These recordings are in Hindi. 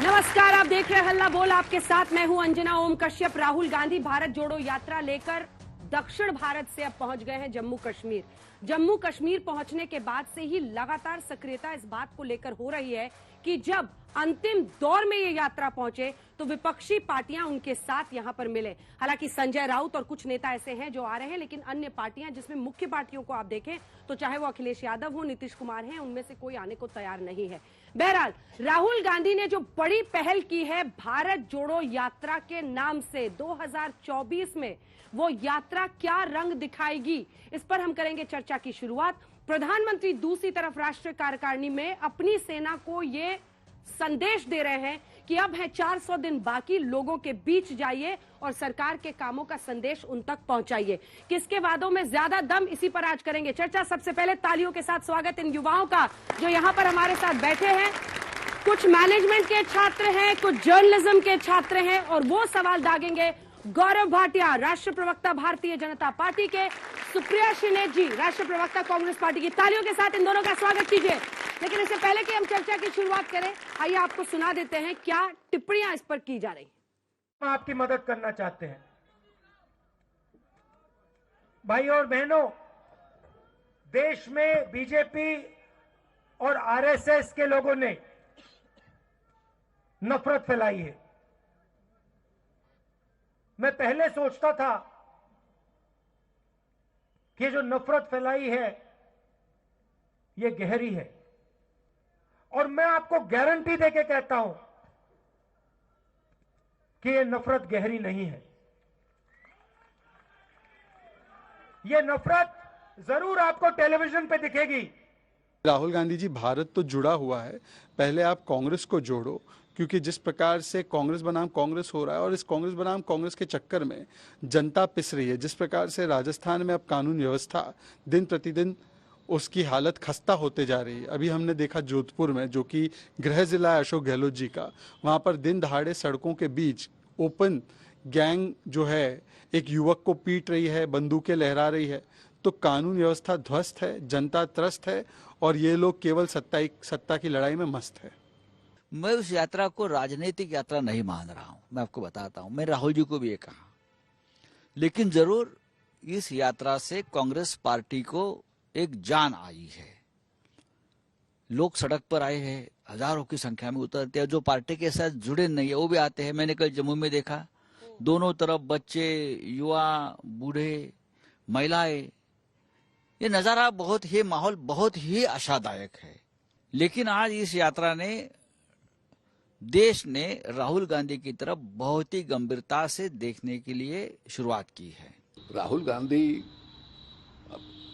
नमस्कार, आप देख रहे हैं हल्ला बोल। आपके साथ मैं हूं अंजना ओम कश्यप। राहुल गांधी भारत जोड़ो यात्रा लेकर दक्षिण भारत से अब पहुंच गए हैं जम्मू कश्मीर। जम्मू कश्मीर पहुंचने के बाद से ही लगातार सक्रियता इस बात को लेकर हो रही है कि जब अंतिम दौर में ये यात्रा पहुंचे तो विपक्षी पार्टियां उनके साथ यहां पर मिले। हालांकि संजय राउत और कुछ नेता ऐसे हैं जो आ रहे हैं, लेकिन अन्य पार्टियां, जिसमें मुख्य पार्टियों को आप देखें तो चाहे वो अखिलेश यादव हो, नीतीश कुमार हैं, उनमें से कोई आने को तैयार नहीं है। बहरहाल राहुल गांधी ने जो बड़ी पहल की है भारत जोड़ो यात्रा के नाम से, 2024 में वो यात्रा क्या रंग दिखाएगी, इस पर हम करेंगे चर्चा की शुरुआत। प्रधानमंत्री दूसरी तरफ राष्ट्रीय कार्यकारिणी में अपनी सेना को ये संदेश दे रहे हैं कि अब है 400 दिन बाकी, लोगों के बीच जाइए और सरकार के कामों का संदेश उन तक पहुंचाइए। किसके वादों में ज्यादा दम, इसी पर आज करेंगे चर्चा। सबसे पहले तालियों के साथ स्वागत इन युवाओं का जो यहां पर हमारे साथ बैठे हैं। कुछ मैनेजमेंट के छात्र हैं, कुछ जर्नलिज्म के छात्र हैं, और वो सवाल दागेंगे गौरव भाटिया, राष्ट्रीय प्रवक्ता भारतीय जनता पार्टी के, सुप्रिया श्रीनेत जी, राष्ट्रीय प्रवक्ता कांग्रेस पार्टी की। तालियों के साथ इन दोनों का स्वागत कीजिए। लेकिन इससे पहले कि हम चर्चा की शुरुआत करें, आइए आपको सुना देते हैं क्या टिप्पणियां इस पर की जा रही। हम आपकी मदद करना चाहते हैं। भाई और बहनों, देश में बीजेपी और आरएसएस के लोगों ने नफरत फैलाई है। मैं पहले सोचता था कि जो नफरत फैलाई है ये गहरी है, और मैं आपको गारंटी देके कहता हूं कि ये नफरत गहरी नहीं है। ये नफरत जरूर आपको टेलीविजन पे दिखेगी। राहुल गांधी जी, भारत तो जुड़ा हुआ है, पहले आप कांग्रेस को जोड़ो, क्योंकि जिस प्रकार से कांग्रेस बनाम कांग्रेस हो रहा है और इस कांग्रेस बनाम कांग्रेस के चक्कर में जनता पिस रही है। जिस प्रकार से राजस्थान में अब कानून व्यवस्था दिन प्रतिदिन उसकी हालत खस्ता होते जा रही है। अभी हमने देखा जोधपुर में, जो कि गृह जिला है अशोक गहलोत जी का, वहाँ पर दिन दहाड़े सड़कों के बीच ओपन गैंग जो है एक युवक को पीट रही है, बंदूकें लहरा रही है। तो कानून व्यवस्था ध्वस्त है, जनता त्रस्त है, और ये लोग केवल सत्ता की लड़ाई में मस्त है। मैं उस यात्रा को राजनीतिक यात्रा नहीं मान रहा हूं। मैं आपको बताता हूं, मैं राहुल जी को भी ये कहा, लेकिन जरूर इस यात्रा से कांग्रेस पार्टी को एक जान आई है। लोग सड़क पर आए हैं, हजारों की संख्या में उतरते हैं। जो पार्टी के साथ जुड़े नहीं है वो भी आते हैं। मैंने कल जम्मू में देखा, दोनों तरफ बच्चे, युवा, बूढ़े, महिलाएं, ये नजारा बहुत ही, माहौल बहुत ही आशादायक है। लेकिन आज इस यात्रा ने, देश ने राहुल गांधी की तरफ बहुत ही गंभीरता से देखने के लिए शुरुआत की है। राहुल गांधी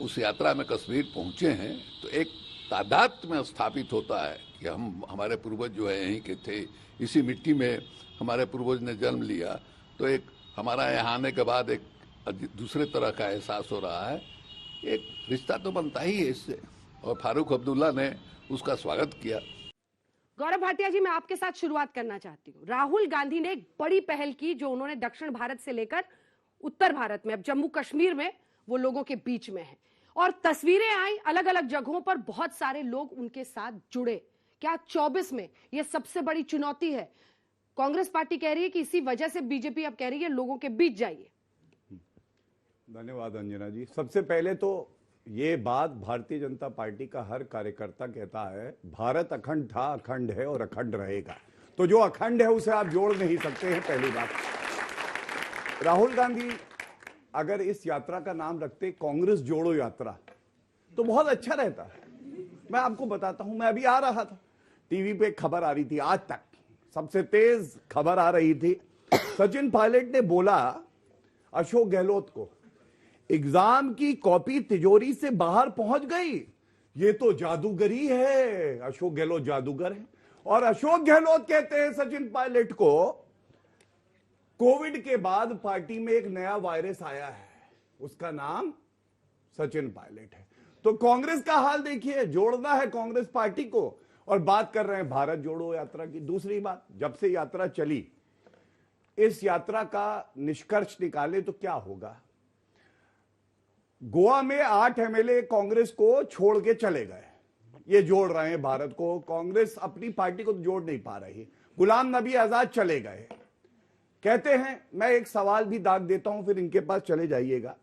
उस यात्रा में कश्मीर पहुंचे हैं तो एक तादाद में स्थापित होता है कि हमारे पूर्वज जो है यहीं के थे, इसी मिट्टी में हमारे पूर्वज ने जन्म लिया। तो एक हमारा यहाँ आने के बाद एक दूसरे तरह का एहसास हो रहा है। एक रिश्ता तो बनता ही है इससे, और फारूक अब्दुल्ला ने उसका स्वागत किया। गौरव भाटिया जी, मैं आपके साथ शुरुआत करना चाहती हूँ। राहुल गांधी ने एक बड़ी पहल की जो उन्होंने दक्षिण भारत से लेकर उत्तर भारत में, अब जम्मू कश्मीर में वो लोगों के बीच में है, और तस्वीरें आई अलग अलग जगहों पर, बहुत सारे लोग उनके साथ जुड़े। क्या 24 में ये सबसे बड़ी चुनौती है? कांग्रेस पार्टी कह रही है कि इसी वजह से बीजेपी अब कह रही है लोगों के बीच जाइए। धन्यवाद अंजना जी। सबसे पहले तो ये बात भारतीय जनता पार्टी का हर कार्यकर्ता कहता है, भारत अखंड था, अखंड है और अखंड रहेगा। तो जो अखंड है उसे आप जोड़ नहीं सकते हैं, पहली बात। राहुल गांधी अगर इस यात्रा का नाम रखते कांग्रेस जोड़ो यात्रा तो बहुत अच्छा रहता है। मैं आपको बताता हूं, मैं अभी आ रहा था, टीवी पे खबर आ रही थी, आज तक सबसे तेज खबर आ रही थी। सचिन पायलट ने बोला अशोक गहलोत को, एग्जाम की कॉपी तिजोरी से बाहर पहुंच गई, ये तो जादूगरी है, अशोक गहलोत जादूगर है। और अशोक गहलोत कहते हैं सचिन पायलट को, कोविड के बाद पार्टी में एक नया वायरस आया है, उसका नाम सचिन पायलट है। तो कांग्रेस का हाल देखिए, जोड़ना है कांग्रेस पार्टी को, और बात कर रहे हैं भारत जोड़ो यात्रा की। दूसरी बात, जब से यात्रा चली, इस यात्रा का निष्कर्ष निकाले तो क्या होगा। गोवा में 8 एमएलए कांग्रेस को छोड़ के चले गए, ये जोड़ रहे हैं भारत को। कांग्रेस अपनी पार्टी को तो जोड़ नहीं पा रही। गुलाम नबी आजाद चले गए। कहते हैं, मैं एक सवाल भी दाग देता हूं, फिर इनके पास चले जाइएगा।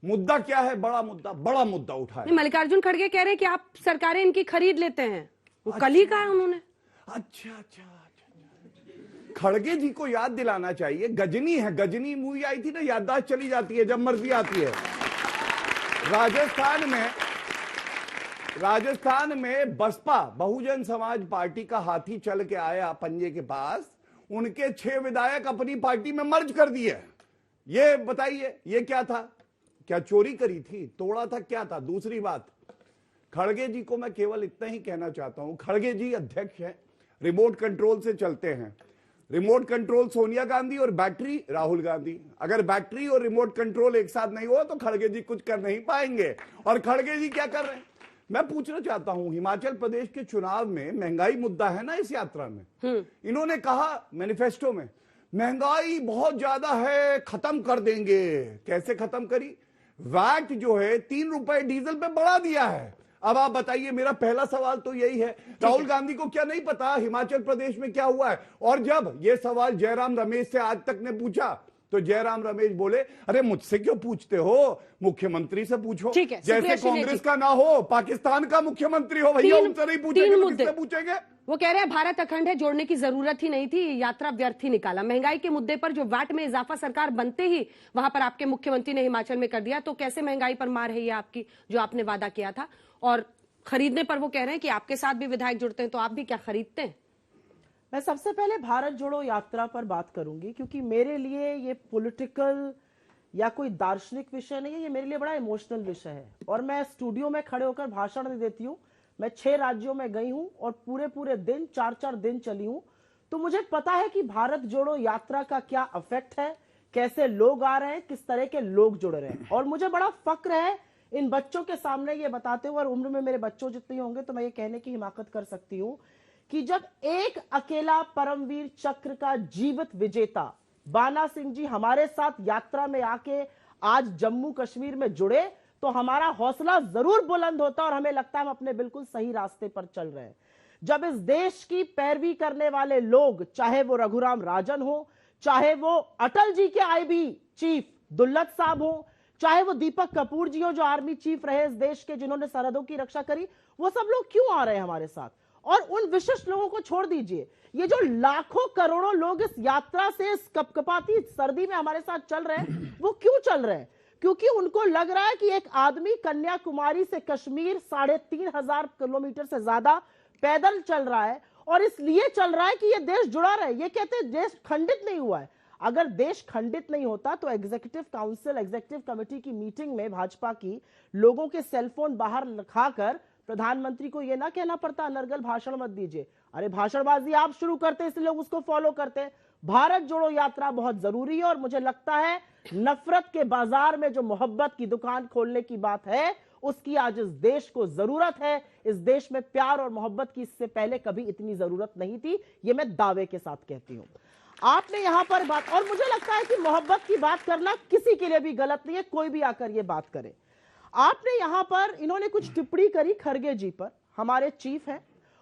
मुद्दा क्या है? बड़ा मुद्दा उठाया। मल्लिकार्जुन खड़गे कह रहे हैं कि आप सरकारें इनकी खरीद लेते हैं, वो कल ही कहा उन्होंने। अच्छा, खड़गे जी को याद दिलाना चाहिए, गजनी है, गजनी मूवी आई थी ना, याददाश्त चली जाती है, जब मर्जी आती है। राजस्थान में बसपा बहुजन समाज पार्टी का हाथी चल के आया पंजे के पास, उनके 6 विधायक अपनी पार्टी में मर्ज कर दिए। ये बताइए, ये क्या था? क्या चोरी करी थी, तोड़ा था, क्या था? दूसरी बात, खड़गे जी को मैं केवल इतना ही कहना चाहता हूं, खड़गे जी अध्यक्ष हैं, रिमोट कंट्रोल से चलते हैं। रिमोट कंट्रोल सोनिया गांधी और बैटरी राहुल गांधी। अगर बैटरी और रिमोट कंट्रोल एक साथ नहीं हुआ तो खड़गे जी कुछ कर नहीं पाएंगे। और खड़गे जी क्या कर रहे हैं? मैं पूछना चाहता हूं, हिमाचल प्रदेश के चुनाव में महंगाई मुद्दा है ना इस यात्रा में। इन्होंने कहा मैनिफेस्टो में, महंगाई बहुत ज्यादा है, खत्म कर देंगे। कैसे खत्म करी? वैट जो है 3 रुपए डीजल पे बढ़ा दिया है। अब आप बताइए, मेरा पहला सवाल तो यही है, राहुल गांधी को क्या नहीं पता हिमाचल प्रदेश में क्या हुआ है? और जब ये सवाल जयराम रमेश से आज तक ने पूछा तो जयराम रमेश बोले, अरे मुझसे क्यों पूछते हो, मुख्यमंत्री से पूछो। जैसे कांग्रेस का ना हो, पाकिस्तान का मुख्यमंत्री हो, भैया उनसे नहीं पूछेंगे तो किससे पूछेंगे? वो कह रहे हैं भारत अखंड है, जोड़ने की जरूरत ही नहीं थी, यात्रा व्यर्थ ही निकाला। महंगाई के मुद्दे पर जो वैट में इजाफा सरकार बनते ही वहां पर आपके मुख्यमंत्री ने हिमाचल में कर दिया, तो कैसे महंगाई पर मार है ये आपकी, जो आपने वादा किया था? और खरीदने पर वो कह रहे हैं कि आपके साथ भी विधायक जुड़ते हैं, तो आप भी क्या खरीदते हैं? मैं सबसे पहले भारत जोड़ो यात्रा पर बात करूंगी, क्योंकि मेरे लिए ये पॉलिटिकल या कोई दार्शनिक विषय नहीं है, ये मेरे लिए बड़ा इमोशनल विषय है। और मैं स्टूडियो में खड़े होकर भाषण नहीं देती हूँ, मैं 6 राज्यों में गई हूं और पूरे दिन 4-4 दिन चली हूं, तो मुझे पता है कि भारत जोड़ो यात्रा का क्या इफेक्ट है, कैसे लोग आ रहे हैं, किस तरह के लोग जुड़ रहे हैं। और मुझे बड़ा फक्र है इन बच्चों के सामने ये बताते हुए, और उम्र में मेरे बच्चों जितने होंगे तो मैं ये कहने की हिमाकत कर सकती हूं कि जब एक अकेला परमवीर चक्र का जीवित विजेता बाना सिंह जी हमारे साथ यात्रा में आके आज जम्मू कश्मीर में जुड़े, तो हमारा हौसला जरूर बुलंद होता और हमें लगता है हम अपने बिल्कुल सही रास्ते पर चल रहे हैं। जब इस देश की पैरवी करने वाले लोग, चाहे वो रघुराम राजन हो, चाहे वो अटल जी के आईबी चीफ दुल्लत साहब हो, चाहे वो दीपक कपूर जी हो जो आर्मी चीफ रहे इस देश के, जिन्होंने सरहदों की रक्षा करी, वो सब लोग क्यों आ रहे हैं हमारे साथ? और उन विशिष्ट लोगों को छोड़ दीजिए, ये जो लाखों करोड़ों लोग इस यात्रा से इस कपकपाती सर्दी में हमारे साथ चल रहे हैं, वो क्यों चल रहे हैं? क्योंकि उनको लग रहा है कि एक आदमी कन्याकुमारी से कश्मीर 3,500 किलोमीटर से ज्यादा पैदल चल रहा है, और इसलिए चल रहा है कि ये देश जुड़ा रहे। ये कहते हैं देश खंडित नहीं हुआ है। अगर देश खंडित नहीं होता तो एग्जीक्यूटिव काउंसिल, एग्जीक्यूटिव कमेटी की मीटिंग में भाजपा की लोगों के सेलफोन बाहर रखाकर प्रधानमंत्री को यह ना कहना पड़ता अनर्गल भाषण मत दीजिए। अरे भाषणबाजी आप शुरू करते हैं, इसलिए लोग उसको फॉलो करते हैं। भारत जोड़ो यात्रा बहुत जरूरी है, और मुझे लगता है नफरत के बाजार में जो मोहब्बत की दुकान खोलने की बात है, उसकी आज इस देश को जरूरत है। इस देश में प्यार और मोहब्बत की इससे पहले कभी इतनी जरूरत नहीं थी, ये मैं दावे के साथ कहती हूं। आपने यहां पर बात, और मुझे लगता है कि मोहब्बत की बात करना किसी के लिए भी गलत नहीं है, कोई भी आकर ये बात करे। आपने यहां पर, इन्होंने कुछ टिप्पणी करी खड़गे जी पर, हमारे चीफ हैं,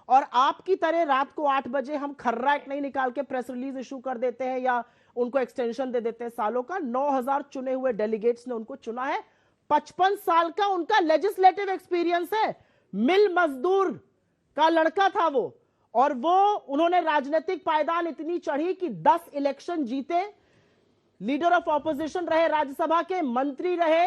और आपकी तरह रात को 8 बजे हम खर्रा एक नहीं निकाल के प्रेस रिलीज इशू कर देते हैं या उनको एक्सटेंशन दे देते हैं सालों का। 9,000 चुने हुए डेलीगेट्स ने उनको चुना है। 55 साल का उनका लेजिस्लेटिव एक्सपीरियंस है। मिल मजदूर का लड़का था वो, और वो उन्होंने राजनीतिक पायदान इतनी चढ़ी कि 10 इलेक्शन जीते, लीडर ऑफ ऑपोजिशन रहे, राज्यसभा के मंत्री रहे,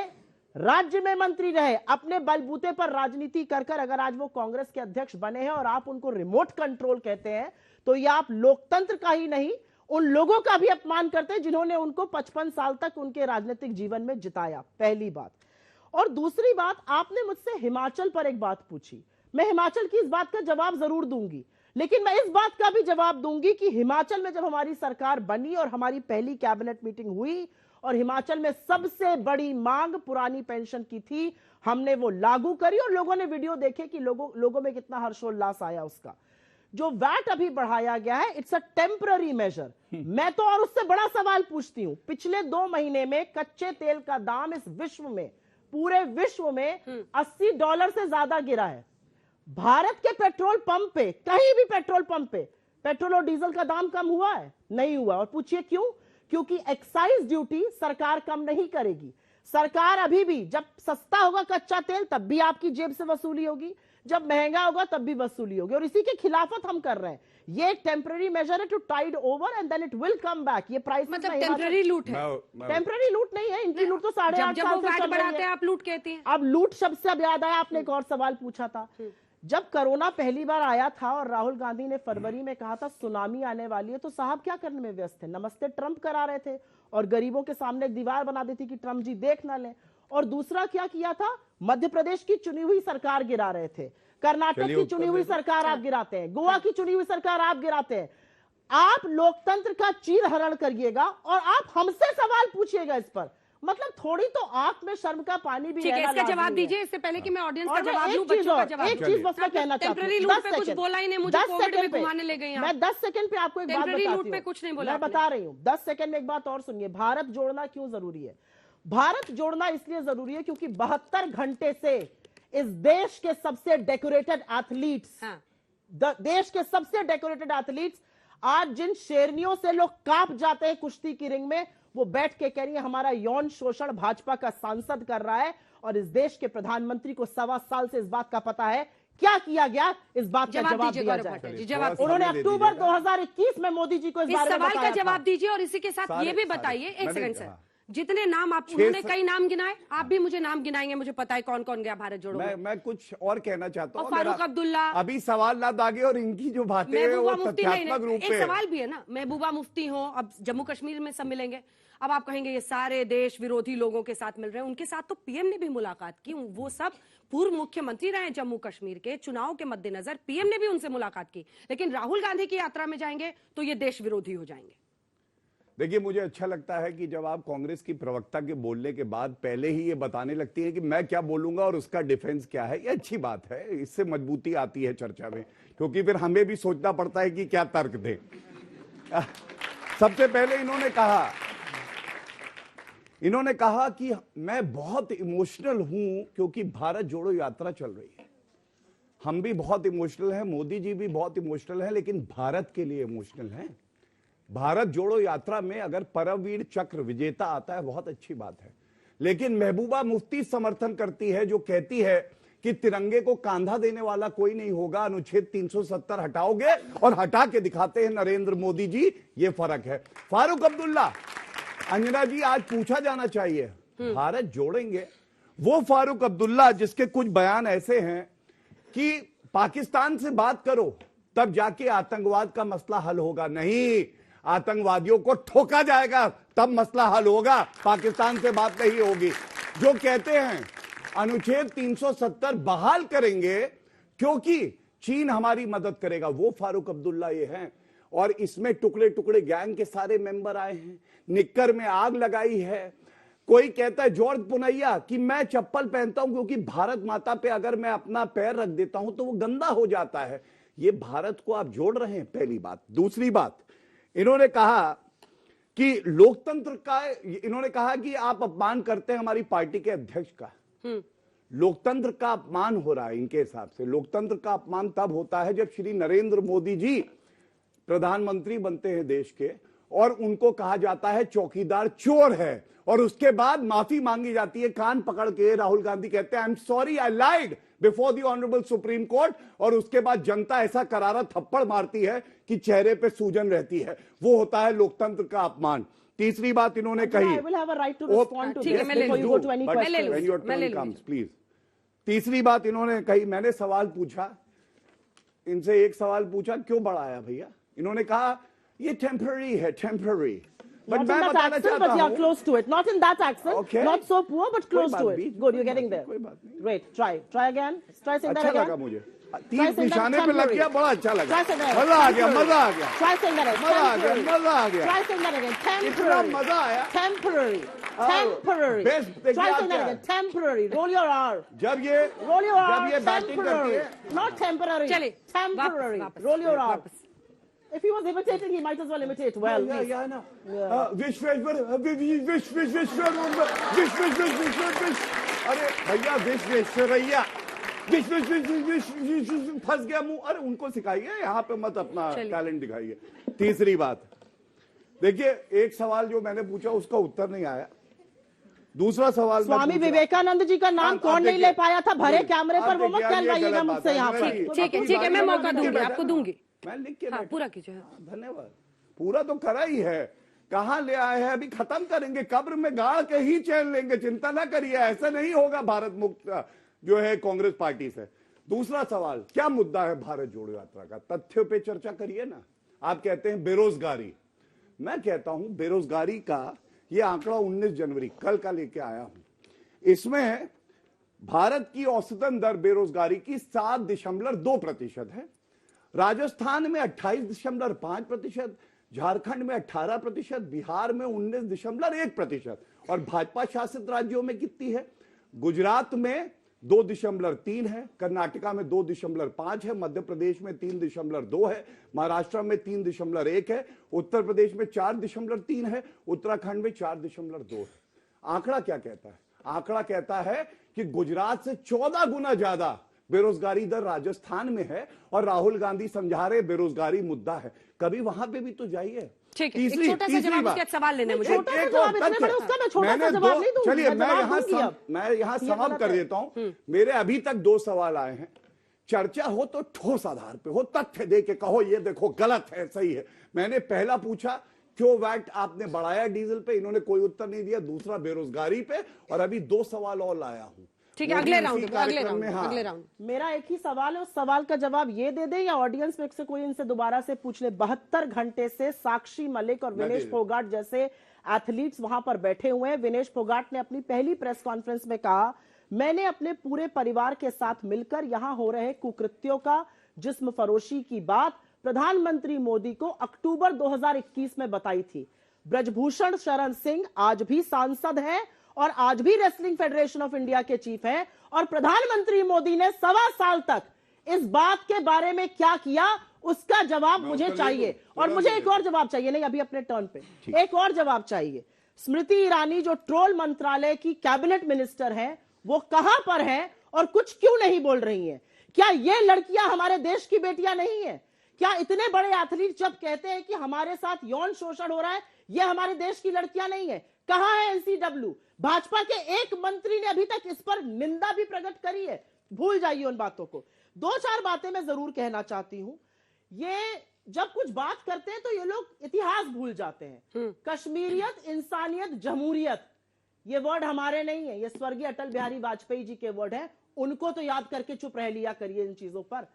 राज्य में मंत्री रहे, अपने बलबूते पर राजनीति कर कर अगर आज वो कांग्रेस के अध्यक्ष बने हैं और आप उनको रिमोट कंट्रोल कहते हैं, तो ये आप लोकतंत्र का ही नहीं, उन लोगों का भी अपमान करते हैं जिन्होंने उनको 55 साल तक उनके राजनीतिक जीवन में जिताया। पहली बात। और दूसरी बात, आपने मुझसे हिमाचल पर एक बात पूछी, मैं हिमाचल की इस बात का जवाब जरूर दूंगी, लेकिन मैं इस बात का भी जवाब दूंगी कि हिमाचल में जब हमारी सरकार बनी और हमारी पहली कैबिनेट मीटिंग हुई और हिमाचल में सबसे बड़ी मांग पुरानी पेंशन की थी, हमने वो लागू करी और लोगों ने वीडियो देखे कि लोगों में कितना हर्षोल्लास आया उसका। जो वैट अभी बढ़ाया गया है, इट्स अ टेम्पररी मेजर। मैं तो और उससे बड़ा सवाल पूछती हूं, पिछले 2 महीने में कच्चे तेल का दाम इस विश्व में, पूरे विश्व में $80 से ज्यादा गिरा है। भारत के पेट्रोल पंप पे, कहीं भी पेट्रोल पंप पे पेट्रोल और डीजल का दाम कम हुआ है? नहीं हुआ। और पूछिए क्यों? क्योंकि एक्साइज ड्यूटी सरकार कम नहीं करेगी। सरकार अभी भी, जब सस्ता होगा कच्चा तेल तब भी आपकी जेब से वसूली होगी, जब महंगा होगा तब भी वसूली होगी, और इसी के खिलाफत हम कर रहे हैं। ये एक टेम्पररी मेजर है to tide over and then it will come back. ये प्राइस मतलब टेम्पररी लूट है, टेम्पररी लूट नहीं है। इनकी लूट तो 8.5 साल से चल रही है। आप लूट कहते हैं। अब लूट शब्द से अब याद आया, आपने एक और सवाल पूछा था। जब कोरोना पहली बार आया था और राहुल गांधी ने फरवरी में कहा था सुनामी आने वाली है, तो साहब क्या करने में व्यस्त थे? नमस्ते ट्रंप करा रहे थे और गरीबों के सामने एक दीवार बना दी थी कि ट्रंप जी देख ना लें। और दूसरा क्या किया था? मध्य प्रदेश की चुनी हुई सरकार गिरा रहे थे, कर्नाटक की चुनी हुई सरकार आप गिराते हैं, गोवा की चुनी हुई सरकार आप गिराते हैं। आप लोकतंत्र का चीरहरण करिएगा और आप हमसे सवाल पूछिएगा इस पर। मतलब थोड़ी तो आंख में शर्म का पानी भी रहना इसका जवाब दीजिए, इससे पहले कि मैं ऑडियंस का जवाब दूं, बच्चों का जवाब। एक चीज बस मैं कहना चाहती हूं, टेम्पररी लूट पे कुछ बोला ही नहीं, मुझे कोविड में घुमाने ले गई। मैं 10 सेकंड पे आपको एक बात बताती हूं। लूट पे कुछ नहीं बोला, मैं बता रही हूं। 10 सेकंड में एक बात और सुनिए। भारत जोड़ना क्यों जरूरी है? भारत जोड़ना इसलिए जरूरी है क्योंकि 72 घंटे से इस देश के सबसे डेकोरेटेड एथलीट्स, देश के सबसे डेकोरेटेड एथलीट्स, आज जिन शेरनियों से लोग कांप जाते हैं कुश्ती की रिंग में, वो बैठ के कह रही है हमारा यौन शोषण भाजपा का सांसद कर रहा है। और इस देश के प्रधानमंत्री को 1.25 साल से इस बात का पता है क्या किया गया, इस बात का जवाब दिया जाए। उन्होंने अक्टूबर 2021 में मोदी जी को इस सवाल का जवाब दीजिए। और इसी के साथ ये भी बताइए, एक सेकंड सर, जितने नाम आप, उन्होंने कई नाम गिनाए, आप भी मुझे नाम गिनाएंगे, मुझे पता है कौन कौन गया भारत जोड़ो। मैं कुछ और कहना चाहता हूँ। फारूक अब्दुल्ला, अभी सवाल ना दागे और इनकी जो बातें हैं वो तथ्यात्मक रूप एक सवाल भी है ना, महबूबा मुफ्ती हो, अब जम्मू कश्मीर में सब मिलेंगे। अब आप कहेंगे ये सारे देश विरोधी लोगों के साथ मिल रहे हैं, उनके साथ तो पीएम ने भी मुलाकात की, वो सब पूर्व मुख्यमंत्री रहे जम्मू कश्मीर के। चुनाव के मद्देनजर पीएम ने भी उनसे मुलाकात की, लेकिन राहुल गांधी की यात्रा में जाएंगे तो ये देश विरोधी हो जाएंगे। देखिए, मुझे अच्छा लगता है कि जब आप कांग्रेस की प्रवक्ता के बोलने के बाद पहले ही ये बताने लगती है कि मैं क्या बोलूंगा और उसका डिफेंस क्या है। ये अच्छी बात है, इससे मजबूती आती है चर्चा में, क्योंकि फिर हमें भी सोचना पड़ता है कि क्या तर्क दें। सबसे पहले इन्होंने कहा कि मैं बहुत इमोशनल हूं क्योंकि भारत जोड़ो यात्रा चल रही है। हम भी बहुत इमोशनल हैं, मोदी जी भी बहुत इमोशनल हैं, लेकिन भारत के लिए इमोशनल हैं। भारत जोड़ो यात्रा में अगर परमवीर चक्र विजेता आता है, बहुत अच्छी बात है, लेकिन महबूबा मुफ्ती समर्थन करती है, जो कहती है कि तिरंगे को कांधा देने वाला कोई नहीं होगा, अनुच्छेद 370 हटाओगे और हटा के दिखाते हैं नरेंद्र मोदी जी। ये फर्क है। फारूक अब्दुल्ला, अंजना जी, आज पूछा जाना चाहिए, भारत जोड़ेंगे वो फारूक अब्दुल्ला जिसके कुछ बयान ऐसे हैं कि पाकिस्तान से बात करो तब जाके आतंकवाद का मसला हल होगा। नहीं, आतंकवादियों को ठोका जाएगा तब मसला हल होगा, पाकिस्तान से बात नहीं होगी। जो कहते हैं अनुच्छेद 370 बहाल करेंगे क्योंकि चीन हमारी मदद करेगा, वो फारूक अब्दुल्ला ये हैं। और इसमें टुकड़े टुकड़े गैंग के सारे मेंबर आए हैं, निक्कर में आग लगाई है। कोई कहता है जॉर्ज पुनैया कि मैं चप्पल पहनता हूं क्योंकि भारत माता पे अगर मैं अपना पैर रख देता हूं तो वो गंदा हो जाता है। ये भारत को आप जोड़ रहे हैं, पहली बात। दूसरी बात, इन्होंने कहा कि लोकतंत्र का, इन्होंने कहा कि आप अपमान करते हैं हमारी पार्टी के अध्यक्ष का। लोकतंत्र का अपमान हो रहा है इनके हिसाब से। लोकतंत्र का अपमान तब होता है जब श्री नरेंद्र मोदी जी प्रधानमंत्री बनते हैं देश के और उनको कहा जाता है चौकीदार चोर है, और उसके बाद माफी मांगी जाती है। कान पकड़ के राहुल गांधी कहते हैं I am sorry, I lied before the honourable Supreme Court, और उसके बाद जनता ऐसा करारा थप्पड़ मारती है कि चेहरे पे सूजन रहती है। वो होता है लोकतंत्र का अपमान। तीसरी बात इन्होंने कही, प्लीज। तीसरी बात इन्होंने कही, मैंने सवाल पूछा इनसे, एक सवाल पूछा क्यों बढ़ाया भैया? इन्होंने कहा ये टेम्पररी है, temporary. But not in that accent, but you're close to it. Not in that accent. Okay. Not so poor, but close to it. Good, you're getting there. Great. Try again. Try saying that again. अच्छा लगा मुझे। तीन निशाने पे लग गया, बड़ा अच्छा लगा। Try saying that. मजा आ गया, मजा आ गया। Try saying that again. मजा आ गया, मजा आ गया। Try saying that again. इतना Temporary. मजा आया। Temporary. Temporary. Best Try saying that again. Temporary. Roll your R. जब ये बैटिंग करती है, not temporary. Temporary. Roll your R. If he was imitating, he might as well imitate well. Yeah, I know. अरे भैया विश्वेश्वरैया, फंस गया मुंह। अरे उनको सिखाइए, यहाँ पे मत अपना टैलेंट दिखाइए। तीसरी बात, देखिए एक सवाल जो मैंने पूछा उसका उत्तर नहीं आया। दूसरा सवाल, स्वामी विवेकानंद जी का नाम कौन नहीं ले पाया था भरे कैमरे पर, वो मत कहलाइएगा मुझसे यहाँ पर। ठीक है, मैं मौका दूंगी, आपको दूंगी। मैं लिख के पूरा कीजिए। धन्यवाद। पूरा तो करा ही है, कहाँ ले आए हैं, अभी खत्म करेंगे, कब्र में गाड़ के ही चैन लेंगे, चिंता ना करिए। ऐसा नहीं होगा भारत मुक्त जो है कांग्रेस पार्टी से। दूसरा सवाल, क्या मुद्दा है भारत जोड़ो यात्रा का? तथ्यों पे चर्चा करिए ना। आप कहते हैं बेरोजगारी, मैं कहता हूं बेरोजगारी का ये आंकड़ा 19 जनवरी कल का लेके आया हूं। इसमें भारत की औसतन दर बेरोजगारी की 7.2% है, राजस्थान में 28.5%, झारखंड में 18%, बिहार में 19.1%, और भाजपा शासित राज्यों में कितनी है? गुजरात में 2.3 है, कर्नाटका में 2.5 है, मध्य प्रदेश में 3.2 है, महाराष्ट्र में 3.1 है, उत्तर प्रदेश में 4.3 है, उत्तराखंड में 4.2 है। आंकड़ा क्या कहता है? आंकड़ा कहता है कि गुजरात से 14 गुना ज्यादा बेरोजगारी दर राजस्थान में है, और राहुल गांधी समझा रहे बेरोजगारी मुद्दा है। कभी वहां पे भी तो जाइए। ठीक है, एक छोटा सा जवाब, उसके सवाल लेने मुझे। चलिए मैं यहाँ समाप्त कर देता हूँ। मेरे अभी तक 2 सवाल आए हैं। चर्चा हो तो ठोस आधार पे हो, तथ्य दे के कहो ये देखो गलत है, सही है। मैंने पहला पूछा क्यों वैट आपने बढ़ाया डीजल पे, इन्होंने कोई उत्तर नहीं दिया। दूसरा बेरोजगारी पे, और अभी 2 सवाल और लाया हूँ। ठीक है, अगले राउंड। मेरा एक ही सवाल है, उस सवाल का जवाब ये दे दे या ऑडियंस में से कोई इनसे दोबारा से पूछ ले। 72 घंटे से साक्षी मलिक और विनेश फोगाट जैसे एथलीट्स वहां पर बैठे हुए हैं। विनेश फोगाट ने अपनी पहली प्रेस कॉन्फ्रेंस में कहा, मैंने अपने पूरे परिवार के साथ मिलकर यहां हो रहे कुकृत्यों का, जिस्म फरोशी की बात प्रधानमंत्री मोदी को अक्टूबर 2021 में बताई थी। ब्रजभूषण शरण सिंह आज भी सांसद हैं और आज भी रेसलिंग फेडरेशन ऑफ इंडिया के चीफ हैं, और प्रधानमंत्री मोदी ने 1.25 साल तक इस बात के बारे में क्या किया, उसका जवाब मुझे चाहिए। और मुझे एक और जवाब चाहिए, नहीं अभी अपने टर्न पे एक और जवाब चाहिए। स्मृति ईरानी जो ट्रोल मंत्रालय की कैबिनेट मिनिस्टर है, वो कहां पर है और कुछ क्यों नहीं बोल रही हैं? क्या ये लड़कियां हमारे देश की बेटियां नहीं है? क्या इतने बड़े एथलीट जब कहते हैं कि हमारे साथ यौन शोषण हो रहा है, ये हमारे देश की लड़कियां नहीं है? कहां है एनसीडब्ल्यू? भाजपा के एक मंत्री ने अभी तक इस पर निंदा भी प्रकट करी है। भूल जाइए उन बातों को। 2-4 बातें मैं जरूर कहना चाहती हूं। ये जब कुछ बात करते हैं तो ये लोग इतिहास भूल जाते हैं। कश्मीरियत, इंसानियत, जमहूरियत, ये वर्ड हमारे नहीं है, ये स्वर्गीय अटल बिहारी वाजपेयी जी के वर्ड है। उनको तो याद करके चुप रह लिया करिए इन चीजों पर।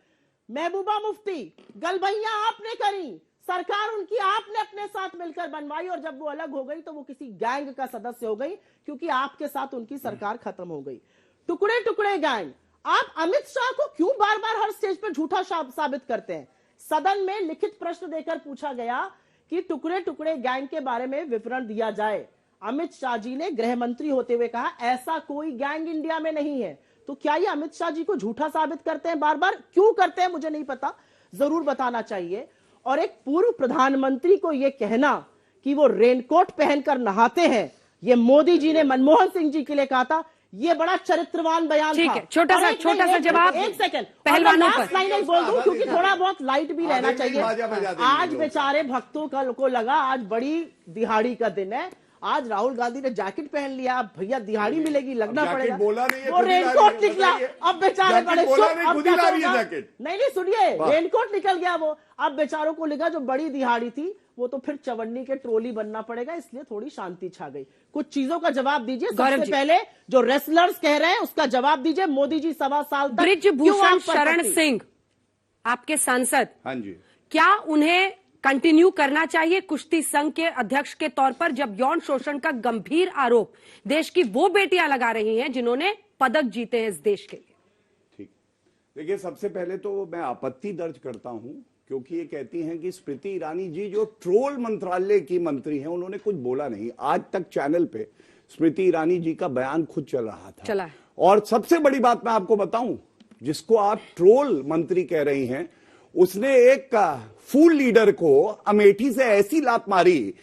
महबूबा मुफ्ती, गलबैया आपने करी, सरकार उनकी आपने अपने साथ मिलकर बनवाई, और जब वो अलग हो गई तो वो किसी गैंग का सदस्य हो गई, क्योंकि आपके साथ उनकी सरकार खत्म हो गई। टुकड़े टुकड़े गैंग, आप अमित शाह को क्यों बार बार हर स्टेज पर झूठा साबित करते हैं? सदन में लिखित प्रश्न देकर पूछा गया कि टुकड़े टुकड़े गैंग के बारे में विवरण दिया जाए। अमित शाह जी ने गृह मंत्री होते हुए कहा ऐसा कोई गैंग इंडिया में नहीं है। तो क्या ये अमित शाह जी को झूठा साबित करते हैं बार बार? क्यों करते हैं मुझे नहीं पता, जरूर बताना चाहिए। और एक पूर्व प्रधानमंत्री को यह कहना कि वो रेनकोट पहनकर नहाते हैं, ये मोदी जी ने मनमोहन सिंह जी के लिए कहा था, ये बड़ा चरित्रवान बयान था। छोटा सा जवाब, एक सेकंड पहलवानों पर लाइन बोल दूं, क्योंकि थोड़ा बहुत लाइट भी रहना चाहिए। आज बेचारे भक्तों को लगा आज बड़ी दिहाड़ी का दिन है। आज राहुल गांधी ने जैकेट पहन लिया, भैया दिहाड़ी मिलेगी, लगना पड़ेगा। बोला नहीं है, वो रेनकोट निकला, अब बेचारे बड़े नहीं सुनिए, रेनकोट निकल गया वो, अब बेचारों को लगा जो बड़ी दिहाड़ी थी वो तो फिर चवन्नी के ट्रोली बनना पड़ेगा, इसलिए थोड़ी शांति छा गई। कुछ चीजों का जवाब दीजिए। सबसे पहले जो रेसलर्स कह रहे हैं उसका जवाब दीजिए। मोदी जी 1.25 साल तक ब्रिजभूषण शरण सिंह आपके सांसद, हाँ जी, क्या उन्हें कंटिन्यू करना चाहिए कुश्ती संघ के अध्यक्ष के तौर पर, जब यौन शोषण का गंभीर आरोप देश की वो बेटियां लगा रही हैं जिन्होंने पदक जीते हैं इस देश के लिए? ठीक, देखिए सबसे पहले तो मैं आपत्ति दर्ज करता हूं, क्योंकि ये कहती हैं कि स्मृति ईरानी जी जो ट्रोल मंत्रालय की मंत्री हैं उन्होंने कुछ बोला नहीं। आज तक चैनल पे स्मृति ईरानी जी का बयान खुद चल रहा था, चला है। और सबसे बड़ी बात मैं आपको बताऊं, जिसको आप ट्रोल मंत्री कह रही हैं, उसने एक फूल लीडर को अमेठी से ऐसी लात मारी,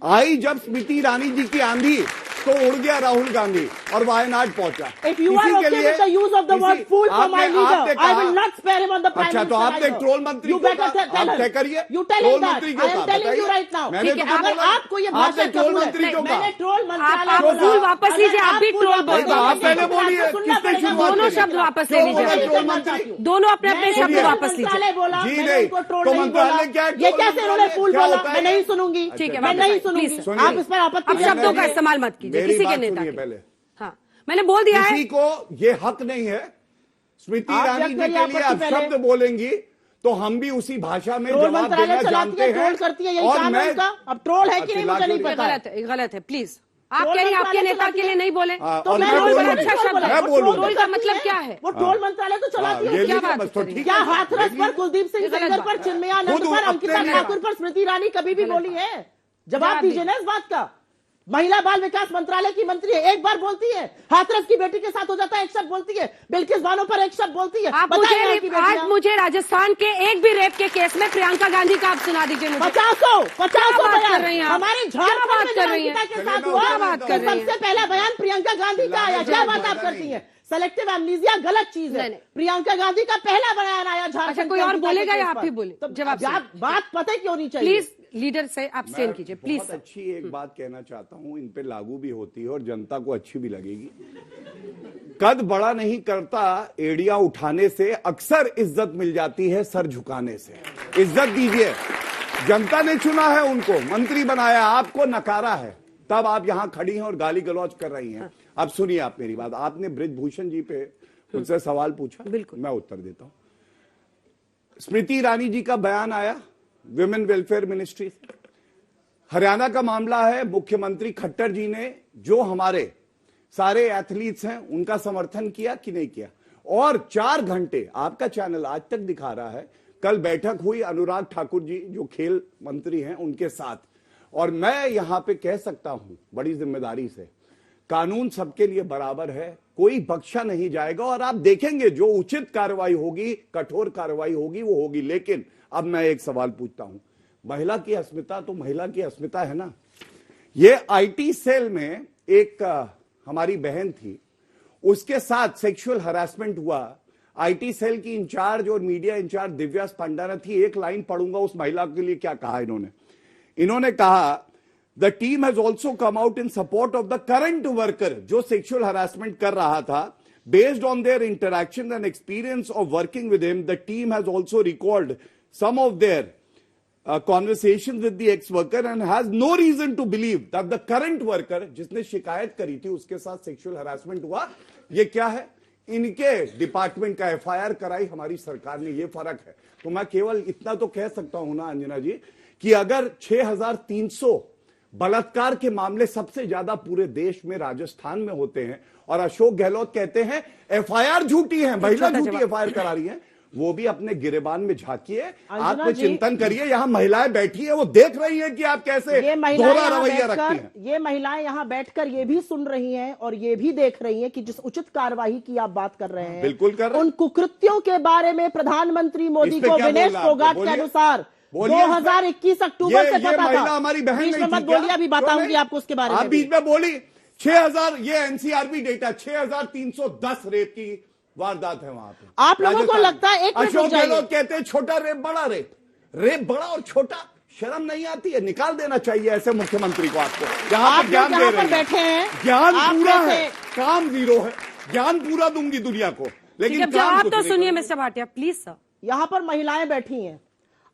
आई जब स्मृति ईरानी जी की आंधी तो उड़ गया राहुल गांधी और वायनाड पहुंचा। If you are okay with the use of the word fool for my leader, I will not spare him on the prime अच्छा, minister. तो आपने either. ट्रोल मंत्री You better tell आप तय him. करिए। You tell troll him that. मंत्री I क्यों am कहा? telling you बताइए। right now. मैंने तो अगर बोला आपको ये भाषा आपने ट्रोल कबूल है, मंत्री क्यों मैंने कहा? ट्रोल मंत्रालय आप बोला। फूल वापस लीजिए, आप भी अगर ट्रोल बोल फूल तो आप वापस पहले लीजिए, बोलिए, आपको सुनना किसने पड़ेगा। शुरुआत दोनों करी? शब्द वापस ले क्यों लीजिए। बोला ट्रोल मैं मंत्री? चाहती हूँ। दोनों अपने अपने मैंने शब्द ट्रोल वापस लीजिए। मंत्रालय बोला, जी मैंने नहीं, उनको ट्रोल तो नहीं मंत्रालय बोला। क्या है? ये ट्रोल कैसे उन्होंने मंत्रालय फूल क्या बोला? होता है? मैं नहीं सुनूंगी। ठीक है, मैं वापस नहीं आइए, सुनूंगी। प्लीज। सुनिए। आप इस पर आपत्ति अब कर शब्दों का रहे हैं। इस्तेमाल मत कीजिए मेरी किसी के बात नेता सुनिए के। पहले। हाँ, मैंने बोल दिया है। किसी को ये हक नहीं है स्मृति आप ईरानी व्यक्त जी करिए के लिए आपत्ति आप पहले। शब्द बोलेंगी तो हम भी उसी भाषा में ट्रोल जवाब मंत्रालय देना चलाती जानते है, हैं। ट्रोल करती है, यही और काम है मैं उनका। अब ट्रोल है कि नहीं मुझे नहीं ये पता है। गलत है, ये गलत है, प्लीज। आप ट्रोल कह रही हैं आपके मंत्रालय नेता चलाती के लिए है। नहीं बोले। हाँ, तो और मैं मैं ट्रोल बोलूंगी। अच्छा शब्द है। मैं वो बोलूंगी। ट्रोल का करती मतलब है। क्या है? वो ट्रोल मंत्रालय तो चलाती ये है। क्या लीजिए, बात बस कर तो रही ठीक क्या है। हाथरस पर कुलदीप सिंह ये गलत सेंगर बात पर है। चिन्मयानंद खुद पर अपने अंकिता लिए- ठाकुर पर स्मृति ईरानी कभी भी गलत बोली है? जवाब जवाब दीजिए ना इस बात का। महिला बाल विकास मंत्रालय की मंत्री है, एक बार बोलती है। हाथरस की बेटी के साथ हो जाता है, एक शब्द बोलती है। बिल्किस बानो पर एक शब्द बोलती है। आप बताइए मुझे आपकी आज बेटियां। मुझे राजस्थान के एक भी रेप के केस में प्रियंका गांधी का आप सुना दीजिए मुझे। 50 बात कर रही हैं आप? हमारे क्या झारखंड बात में कर जब रही हैं? अंकिता के चलिए, साथ मैं हुआ उसका बात तो कर रही हैं। सबसे पहला बयान प्रियंका गांधी का आया। क्या बात आप करती हैं? सेलेक्टिव एमनीजिया गलत चीज है। नहीं, नहीं। प्रियंका गांधी का पहला बयान आया झारखंड अच्छा, कोई के और अंकिता के बोलेगा या केस आप पर। ही बोले? तो जवाब बात पता क्यों नहीं चाहिए? प्लीज लीडर से एब्सटेन कीजिए, प्लीज बहुत अच्छी एक बात कहना चाहता हूं, इन पे लागू भी होती है और जनता को अच्छी भी लगेगी। कद बड़ा नहीं करता एड़िया उठाने से, अक्सर इज्जत मिल जाती है सर झुकाने से। इज्जत दीजिए, जनता ने चुना है उनको, मंत्री बनाया, आपको नकारा है, तब आप यहां खड़ी हैं और गाली गलौज कर रही हैं। अब सुनिए आप मेरी बात। आपने बृजभूषण जी पे मुझसे सवाल पूछा, बिल्कुल। मैं उत्तर देता हूं। स्मृति ईरानी जी का बयान आया विमेन वेलफेयर मिनिस्ट्री से। हरियाणा का मामला है, मुख्यमंत्री खट्टर जी ने जो हमारे सारे एथलीट्स हैं उनका समर्थन किया कि नहीं किया। और 4 घंटे आपका चैनल आज तक दिखा रहा है, कल बैठक हुई अनुराग ठाकुर जी जो खेल मंत्री हैं उनके साथ। और मैं यहां पे कह सकता हूं बड़ी जिम्मेदारी से, कानून सबके लिए बराबर है, कोई बख्शा नहीं जाएगा। और आप देखेंगे जो उचित कार्रवाई होगी, कठोर कार्रवाई होगी, वो होगी। लेकिन अब मैं एक सवाल पूछता हूं, महिला की अस्मिता तो महिला की अस्मिता है ना। ये आईटी सेल में एक हमारी बहन थी, उसके साथ सेक्सुअल हरासमेंट हुआ। आईटी सेल की इंचार्ज और मीडिया इंचार्ज दिव्या स्पंडाना थी। एक लाइन पढ़ूंगा उस महिला के लिए क्या कहा इन्होंने कहा, the team has also come out in support of the current worker जो सेक्सुअल हरासमेंट कर रहा था। Based on their interaction and experience of working with him, the team has also record some of their conversations with the ex-worker and has no reason to believe that the current worker जिसने शिकायत करी थी उसके साथ सेक्सुअल हरासमेंट हुआ। ये क्या है? इनके डिपार्टमेंट का एफआईआर कराई हमारी सरकार ने, ये फर्क है। तो मैं केवल इतना तो कह सकता हूं ना अंजना जी, कि अगर 6300 बलात्कार के मामले सबसे ज्यादा पूरे देश में राजस्थान में होते हैं और अशोक गहलोत कहते हैं एफआईआर झूठी है, महिला झूठी एफआईआर करा रही है, वो भी अपने गिरेबान में झांकिए, आत्मचिंतन करिए। यहाँ महिलाएं बैठी है, वो देख रही है कि आप कैसे दोहरा रवैया रखती हैं। ये महिलाएं यहाँ बैठकर ये भी सुन रही हैं और ये भी देख रही हैं कि जिस उचित कार्यवाही की आप बात कर रहे हैं, बिल्कुल कर रहे हैं। उन कुकृत्यों के बारे में प्रधानमंत्री मोदी को विनेश फोगाट के अनुसार 2021 अक्टूबर से पता था। हमारी बहन बीच में मत बोलिए, अभी बताऊंगी आपको उसके बारे में। आप बीच में बोली 6000, ये एनसीआरबी डेटा 6310 रेप की वारदात है वहां पे। आप लोगों को लगता है, एक मिनट रुक अशोक जाइए। गहलोत कहते हैं छोटा रेप बड़ा रेप, रेप बड़ा और छोटा, शर्म नहीं आती है? निकाल देना चाहिए ऐसे मुख्यमंत्री को। आपको यहाँ आप पे ज्ञान लोग दे यहाँ रहे पर बैठे हैं, ज्ञान आप पूरा में है, से- काम जीरो है। ज्ञान पूरा दूंगी दुनिया को, लेकिन काम जवाब कुछ तो नहीं सुनिए करूंगी। Mister Bhatia, please sir. यहाँ पर महिलाएं बैठी हैं।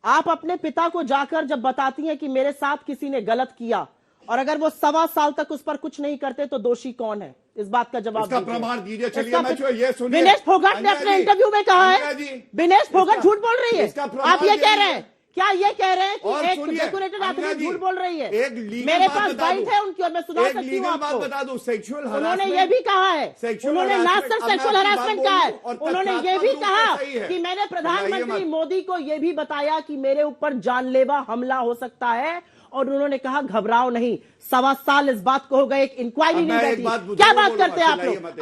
आप अपने पिता को जाकर जब बताती हैं कि मेरे साथ किसी ने गलत किया, और अगर वो 1.25 साल तक उस पर कुछ नहीं करते, तो दोषी कौन है? इस बात का जवाब इसका दीजिए। प्रमाण दीजिए। चलिए इसका मैं जो ये सुनिए, विनेश फोगाट ने अपने इंटरव्यू में कहा है, विनेश फोगाट झूठ बोल रही है। इसका प्रमाण आप ये कह रहे दीजिए। हैं, क्या ये कह रहे हैं और कि एक सुनिए, डेकोरेटेड अंजना एथलीट जी, झूठ बोल रही है? एक लीगल मेरे बात पास बता बाइट दूं। है उनकी और मैं सुना एक सकती हूँ लीगल बात आपको। बता दूं, सेक्सुअल उन्होंने ये भी कहा है, उन्होंने ना सिर्फ सेक्सुअल हरासमेंट कहा है, उन्होंने ये भी कहा कि मैंने प्रधानमंत्री मोदी को ये भी बताया कि मेरे ऊपर जानलेवा हमला हो सकता है और उन्होंने कहा घबराओ नहीं, 1.25 साल इस बात को हो गए, एक इंक्वायरी नहीं बैठी। क्या बात करते हैं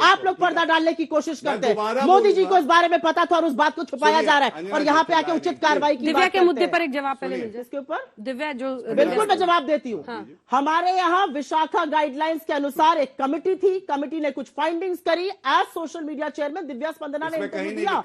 आप लोग पर्दा डालने की कोशिश करते हैं। मोदी जी को इस बारे में पता था और उस बात को छुपाया जा रहा है, और यहाँ पे आके उचित कार्रवाई की दिव्या बात के करते मुद्दे हैं। पर एक जवाब पहले लीजिए इसके ऊपर दिव्या जो बिल्कुल मैं जवाब देती हूँ। हमारे यहाँ विशाखा गाइडलाइंस के अनुसार एक कमेटी थी, कमेटी ने कुछ फाइंडिंग्स करी। As social media chairman Divya Spandana ने इंटरव्यू दिया।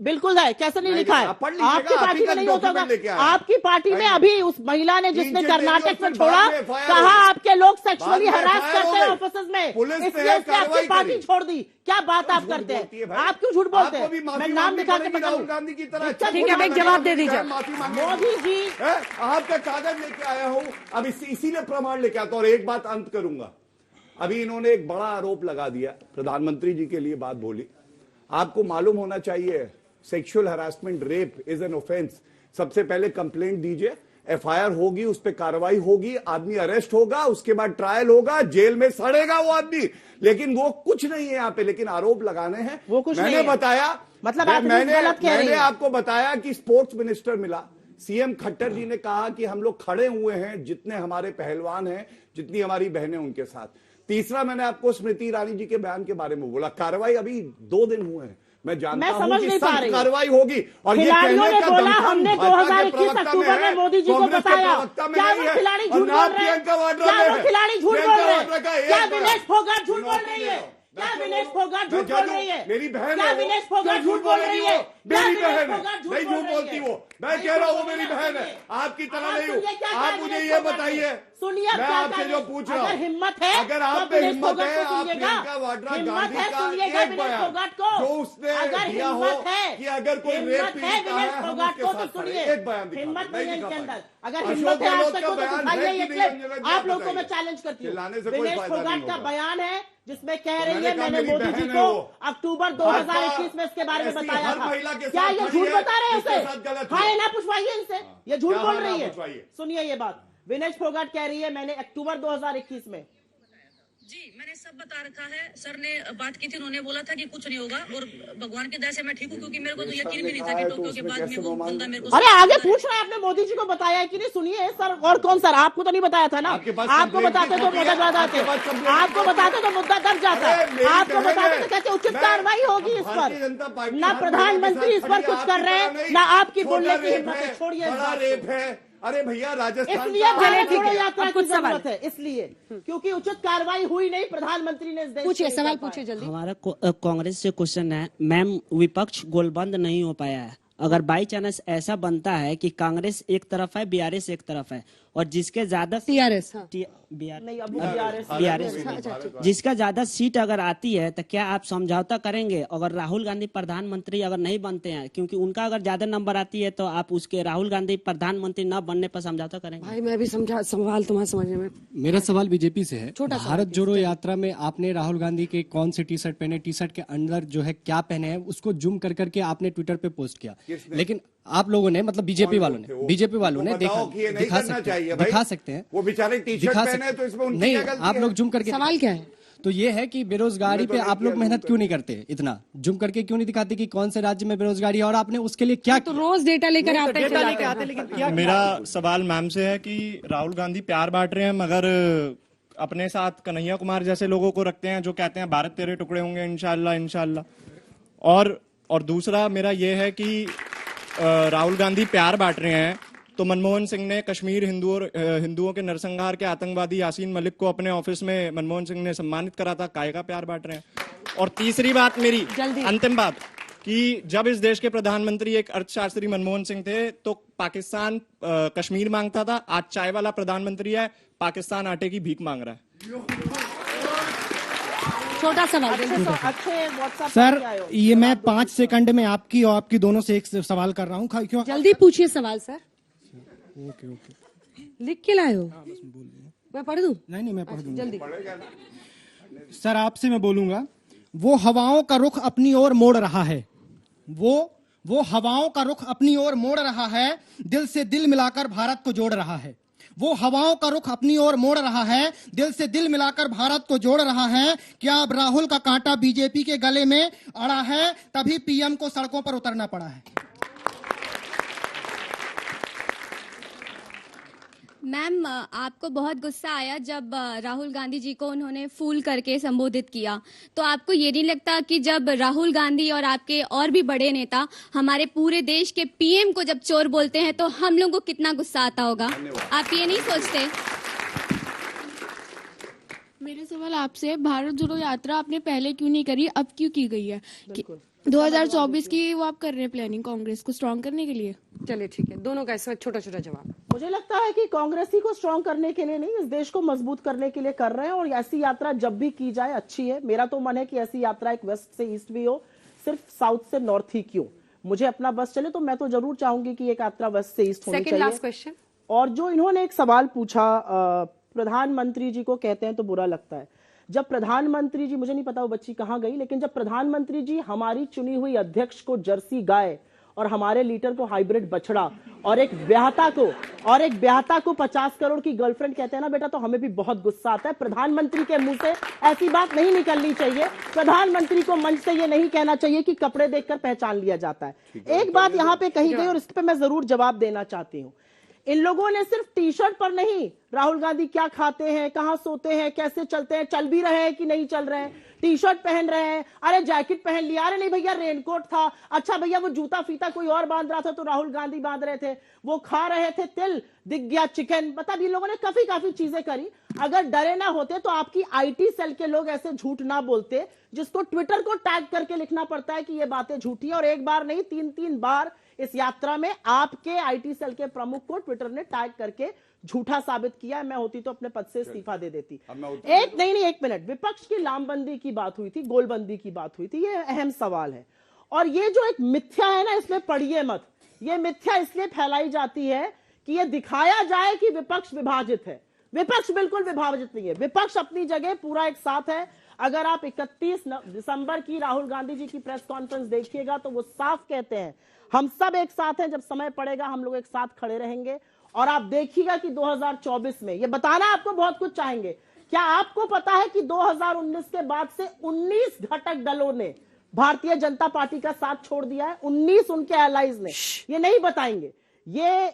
बिल्कुल है, कैसे नहीं लिखा है? आपकी पार्टी में नहीं होता होगा। आपकी पार्टी में अभी उस महिला ने जिसने कर्नाटक में छोड़ा, कहा आपके लोग सेक्सुअली हरास करते हैं ऑफिस में, इसलिए उसने आपकी पार्टी छोड़ दी। क्या बात आप करते हैं? आप क्यों झूठ बोलते हैं? मैं नाम दिखा के राहुल गांधी की तरह ठीक है, एक जवाब दे दीजिए। मोदी जी आपका कागज लेके आया हूं, अब इसीलिए प्रमाण लेके आता हूं। और एक बात अंत करूंगा, अभी इन्होंने एक बड़ा आरोप लगा दिया, प्रधानमंत्री जी के लिए बात बोली। आपको मालूम होना चाहिए, sexual harassment, rape is an offence. सबसे पहले कंप्लेंट दीजिए, एफआईआर होगी, उस पर कार्रवाई होगी, आदमी अरेस्ट होगा, उसके बाद ट्रायल होगा, जेल में सड़ेगा वो आदमी। लेकिन वो कुछ नहीं है यहाँ पे, लेकिन आरोप लगाने हैं। वो कुछ मैंने नहीं है। बताया, मतलब मैंने आपको बताया कि स्पोर्ट्स मिनिस्टर मिला, सीएम खट्टर जी ने कहा कि हम लोग खड़े हुए हैं, जितने हमारे पहलवान हैं, जितनी हमारी बहनें उनके साथ। तीसरा, मैंने आपको स्मृति ईरानी जी के बयान के बारे में बोला। कार्रवाई अभी 2 दिन हुए हैं, मैं जानता हूं कि सख्त कार्रवाई होगी। और ये खिलाड़ियों ने बोला हमने भाजपा के 2021 प्रवक्ता अक्टूबर में मोदी जी को कांग्रेस के बताया। प्रवक्ता में क्या नहीं वो है। खिलाड़ी और झूठ ना बोल रहे हैं? प्रियंका वाड्रा क्या में वो है। खिलाड़ी झूठ प्रियंका बोल रहे वाड्रा का हैं? एक क्या बयान। विनेश फोगाट झूठ बोल चुनौती रही दे है? दो। क्या विनेश फोगाट झूठ मैं बोल रही है? मेरी बहन क्या है वो। विनेश फोगाट क्यों झूठ बोल रही है? मेरी क्या बहन विनेश है, फोगाट नहीं झूठ बोलती वो। मैं नहीं कह रहा हूँ झूठ वो मेरी बोल बहन रही है, है। आपकी तरह आप नहीं हूँ। सुनिए क्या आप कहा मुझे विनेश ये फोगाट ने। बताइए, सुनिए मैं आपसे जो पूछ रहा अगर हूँ, हिम्मत है, अगर तो आप में विनेश हिम्मत फोगाट है, को आप सुनिएगा। प्रियंका वाड्रा हिम्मत गांधी है, का सुनिएगा एक विनेश बयान फोगाट को। जो उसने अगर दिया हो हिम्मत है, कि अगर कोई रेप हिम्मत है पीड़िता है, विनेश हम फोगाट उसके को, तो साथ खड़े। सुनिए। एक बयान दिखा हिम्मत दो, नहीं है दिखा इनके पाए। अंदर। अगर अशोक हिम्मत है आज गहलोत तक का को, तो बयान दिखाइए है ये कि नहीं, क्लिप। ये आप लोगों को बताइए। मैं चैलेंज करती हूँ। चिल्लाने से कोई विनेश फायदा फोगाट नहीं का होगा। बयान है जिसमें कह तो रही मैंने है कहा मैंने मेरी मोदी जी बहन है को वो। अक्टूबर 2021 में इसके बारे में ऐसी बताया हर था। महिला के क्या साथ ये खड़ी झूठ है, बता रहे हैं जिसके उसे? साथ गलत हाँ, हुआ। ये ना पूछवाइए इनसे, ये झूठ क्या बोल हाँ ना रही है। पूछवाइए। सुनिए ये बात, विनेश फोगाट कह रही है मैंने अक्टूबर 2021 में जी मैंने सब बता रखा है। सर ने बात की थी, उन्होंने बोला था कि कुछ नहीं होगा, और भगवान की दया से मैं ठीक हूँ, क्योंकि मेरे को तो यकीन भी नहीं था कि टोक्यो के बाद में वो बंदा मेरे को। अरे आगे पूछ रहे हैं, आपने मोदी जी को बताया है कि नहीं? सुनिए सर, और कौन सर, आपको तो नहीं बताया था ना? आपको बताते तो मुद्दा दर्ज जाते, आपको बताते तो मुद्दा दर्ज जाता, आपको बताते तो कहते उचित कार्रवाई होगी इस पर। ना प्रधानमंत्री इस पर कुछ कर रहे हैं, ना आपकी बोलने की हिम्मत है। छोड़िए इस बात रेप को। है। अरे भैया, राजस्थान इसलिए भारत ठीक जोड़ो है, यात्रा अब की कुछ सवाल। जरूरत है, इसलिए क्योंकि उचित कार्रवाई हुई नहीं, प्रधानमंत्री ने इस देश पूछिए, के लिए सवाल कर पाया। पूछिए जल्दी। हमारा कांग्रेस से क्वेश्चन है, मैम विपक्ष गोलबंद नहीं हो पाया है। अगर बाई चांस ऐसा बनता है कि कांग्रेस एक तरफ है, बीआरएस एक तरफ है, और जिसके ज्यादा टीआरएस, हाँ। नहीं, अब बीआरएस जिसका ज्यादा सीट अगर आती है, तो क्या आप समझौता करेंगे? अगर राहुल गांधी प्रधानमंत्री अगर नहीं बनते हैं, क्योंकि उनका अगर ज्यादा नंबर आती है, तो आप उसके राहुल गांधी प्रधानमंत्री न बनने पर समझौता करेंगे? भाई मैं भी समझा, सवाल तुम्हारा समझने में। मेरा सवाल बीजेपी से है। छोटा सा भारत जोड़ो यात्रा में आपने राहुल गांधी के कौन से टी शर्ट पहने, टी शर्ट के अंदर जो है क्या पहने हैं, उसको जूम कर करके आपने ट्विटर पे पोस्ट किया। लेकिन आप लोगों ने, मतलब बीजेपी वालों ने दिखा सकते हैं, वो बेचारे टी शर्ट पहने, तो इसमें उनकी नहीं, क्या गलती आप है? लोग जूम करके। सवाल क्या है? तो ये है कि बेरोजगारी पे आप लोग मेहनत क्यों नहीं करते, इतना जूम करके क्यों नहीं दिखाते कि कौन से राज्य में बेरोजगारी है, और आपने उसके लिए क्या तो रोज डेटा लेकर आते हैं। लेकिन क्या मेरा सवाल मैम से है कि राहुल गांधी प्यार बांट रहे हैं, मगर अपने साथ कन्हैया कुमार जैसे लोगों को रखते हैं जो कहते हैं भारत तेरे टुकड़े होंगे इंशाल्लाह इंशाल्लाह। और दूसरा मेरा ये है कि राहुल गांधी प्यार बांट रहे हैं, तो मनमोहन सिंह ने कश्मीर हिंदुओं के नरसंहार के आतंकवादी यासीन मलिक को अपने ऑफिस में मनमोहन सिंह ने सम्मानित करा था, काय का प्यार बांट रहे हैं। और तीसरी बात मेरी, अंतिम बात, कि जब इस देश के प्रधानमंत्री एक अर्थशास्त्री मनमोहन सिंह थे, तो पाकिस्तान कश्मीर मांगता था, आज चाय वाला प्रधानमंत्री है, पाकिस्तान आटे की भीख मांग रहा है। छोटा सवाल। सर, ये मैं 5 सेकंड में आपकी और आपकी दोनों से एक सवाल कर रहा हूँ, क्यों? जल्दी पूछिए सवाल सर। लिख के लाए हो? मैं पढ़ दूं? नहीं, मैं पढ़ दूंगा। जल्दी। सर, आपसे मैं बोलूंगा, वो हवाओं का रुख अपनी ओर मोड़ रहा है, वो हवाओं का रुख अपनी ओर मोड़ रहा है, दिल से दिल मिलाकर भारत को जोड़ रहा है। वो हवाओं का रुख अपनी ओर मोड़ रहा है, दिल से दिल मिलाकर भारत को जोड़ रहा है। क्या अब राहुल का कांटा बीजेपी के गले में अड़ा है, तभी पीएम को सड़कों पर उतरना पड़ा है? मैम, आपको बहुत गुस्सा आया जब राहुल गांधी जी को उन्होंने फूल करके संबोधित किया, तो आपको ये नहीं लगता कि जब राहुल गांधी और आपके और भी बड़े नेता हमारे पूरे देश के पीएम को जब चोर बोलते हैं तो हम लोगों को कितना गुस्सा आता होगा? आप ये नहीं सोचते? मेरे सवाल आपसे, भारत जोड़ो यात्रा आपने पहले क्यों नहीं करी, अब क्यों की गई है? 2024 की वो आप कर रहे हैं प्लानिंग कांग्रेस को स्ट्रांग करने के लिए? चलिए ठीक है, दोनों का इसमें छोटा छोटा जवाब। मुझे लगता है कि कांग्रेस ही को स्ट्रांग करने के लिए नहीं, इस देश को मजबूत करने के लिए कर रहे हैं, और ऐसी यात्रा जब भी की जाए अच्छी है। मेरा तो मन है कि ऐसी यात्रा एक वेस्ट से ईस्ट भी हो, सिर्फ साउथ से नॉर्थ ही क्यों। मुझे अपना बस चले तो मैं तो जरूर चाहूंगी कि एक यात्रा वेस्ट से ईस्ट होनी चाहिए। Last question. और जो इन्होंने एक सवाल पूछा, प्रधानमंत्री जी को कहते हैं तो बुरा लगता है। जब प्रधानमंत्री जी, मुझे नहीं पता वो बच्ची कहां गई, लेकिन जब प्रधानमंत्री जी हमारी चुनी हुई अध्यक्ष को जर्सी गाय और हमारे लीडर को हाइब्रिड बछड़ा और एक ब्याहता को 50 करोड़ की गर्लफ्रेंड कहते हैं ना बेटा, तो हमें भी बहुत गुस्सा आता है। प्रधानमंत्री के मुंह से ऐसी बात नहीं निकलनी चाहिए। प्रधानमंत्री को मंच से ये नहीं कहना चाहिए कि कपड़े देखकर पहचान लिया जाता है। एक बात यहाँ पे कही गई और इस पे मैं जरूर जवाब देना चाहती हूँ। इन लोगों ने सिर्फ टी शर्ट पर नहीं, राहुल गांधी क्या खाते हैं, कहां सोते हैं, कैसे चलते हैं, चल भी रहे हैं कि नहीं चल रहे हैं, टी शर्ट पहन रहे हैं, अरे जैकेट पहन लिया, अरे नहीं भैया रेनकोट था, अच्छा भैया वो जूता फीता कोई और बांध रहा था तो राहुल गांधी बांध रहे थे, वो खा रहे थे तिल, दिख गया चिकन, मतलब इन लोगों ने काफी चीजें करी। अगर डरे ना होते तो आपकी आईटी सेल के लोग ऐसे झूठ ना बोलते, जिसको ट्विटर को टैग करके लिखना पड़ता है कि ये बातें झूठी है। और एक बार नहीं, 3 बार इस यात्रा में आपके आईटी सेल के प्रमुख को ट्विटर ने टैग करके झूठा साबित किया। मैं होती तो अपने पद से इस्तीफा दे देती। एक मिनट, विपक्ष की लामबंदी की बात हुई थी, गोलबंदी की बात हुई थी, ये अहम सवाल है। और ये जो एक मिथ्या है ना, इसमें पढ़िए मत। ये मिथ्या इसलिए फैलाई जाती है कि ये दिखाया जाए कि विपक्ष विभाजित है। विपक्ष बिल्कुल विभाजित नहीं है। विपक्ष अपनी जगह पूरा एक साथ है। अगर आप 31 दिसंबर की राहुल गांधी जी की प्रेस कॉन्फ्रेंस देखिएगा तो वो साफ कहते हैं, हम सब एक साथ हैं, जब समय पड़ेगा हम लोग एक साथ खड़े रहेंगे। और आप देखिएगा कि 2024 में, ये बताना आपको बहुत कुछ चाहेंगे, क्या आपको पता है कि 2019 के बाद से 19 घटक दलों ने भारतीय जनता पार्टी का साथ छोड़ दिया है? 19 उनके एलाइज ने। ये नहीं बताएंगे, ये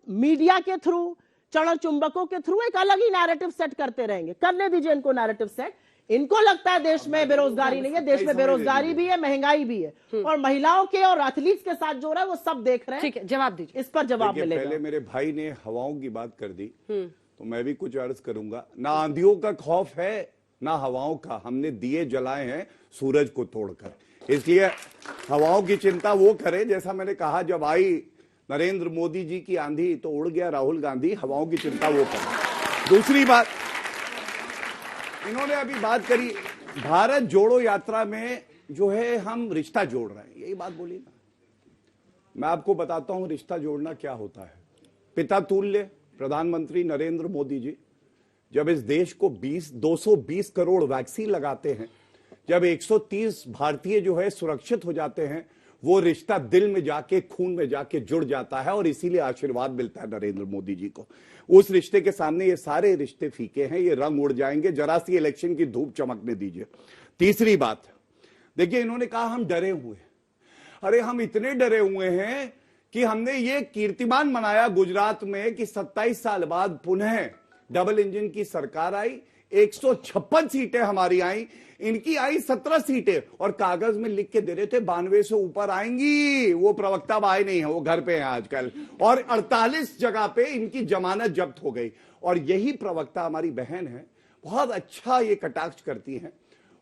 मीडिया के थ्रू, चरण चुंबकों के थ्रू एक अलग ही नैरेटिव सेट करते रहेंगे। करने दीजिए इनको नैरेटिव सेट। इनको लगता है देश में बेरोजगारी नहीं है, देश में बेरोजगारी भी है, महंगाई भी है, और महिलाओं के और एथलीट्स के साथ जो हो रहा है वो सब देख रहे हैं। ठीक है, जवाब दीजिए, इस पर जवाब मिलेगा। पहले मेरे भाई ने हवाओं की बात कर दी, तो मैं भी कुछ अर्ज करूंगा। ना आंधियों का खौफ है ना हवाओं का, हमने दिए जलाए हैं सूरज को तोड़कर। इसलिए हवाओं की चिंता वो करे, जैसा मैंने कहा जब आई नरेंद्र मोदी जी की आंधी तो उड़ गया राहुल गांधी, हवाओं की चिंता वो करे। दूसरी बात, इन्होंने अभी बात करी भारत जोड़ो यात्रा में जो है हम रिश्ता जोड़ रहे हैं, यही बात बोली ना। मैं आपको बताता हूं रिश्ता जोड़ना क्या होता है। पिता तुल्य प्रधानमंत्री नरेंद्र मोदी जी जब इस देश को 220 करोड़ वैक्सीन लगाते हैं, जब 130 भारतीय जो है सुरक्षित हो जाते हैं, वो रिश्ता दिल में जाके, खून में जाके जुड़ जाता है, और इसीलिए आशीर्वाद मिलता है नरेंद्र मोदी जी को। उस रिश्ते के सामने ये सारे रिश्ते फीके हैं, ये रंग उड़ जाएंगे। जरा सी इलेक्शन की धूप चमकने दीजिए। तीसरी बात, देखिए इन्होंने कहा हम डरे हुए। अरे हम इतने डरे हुए हैं कि हमने ये कीर्तिमान मनाया गुजरात में कि 27 साल बाद पुनः डबल इंजन की सरकार आई, 156 सीटें हमारी आई, इनकी आई 17 सीटें, और कागज में लिख के दे रहे थे 92 से ऊपर आएंगी। वो प्रवक्ता आए नहीं है, वो घर पे हैं आजकल, और 48 जगह पे इनकी जमानत जब्त हो गई। और यही प्रवक्ता हमारी बहन है, बहुत अच्छा ये कटाक्ष करती हैं।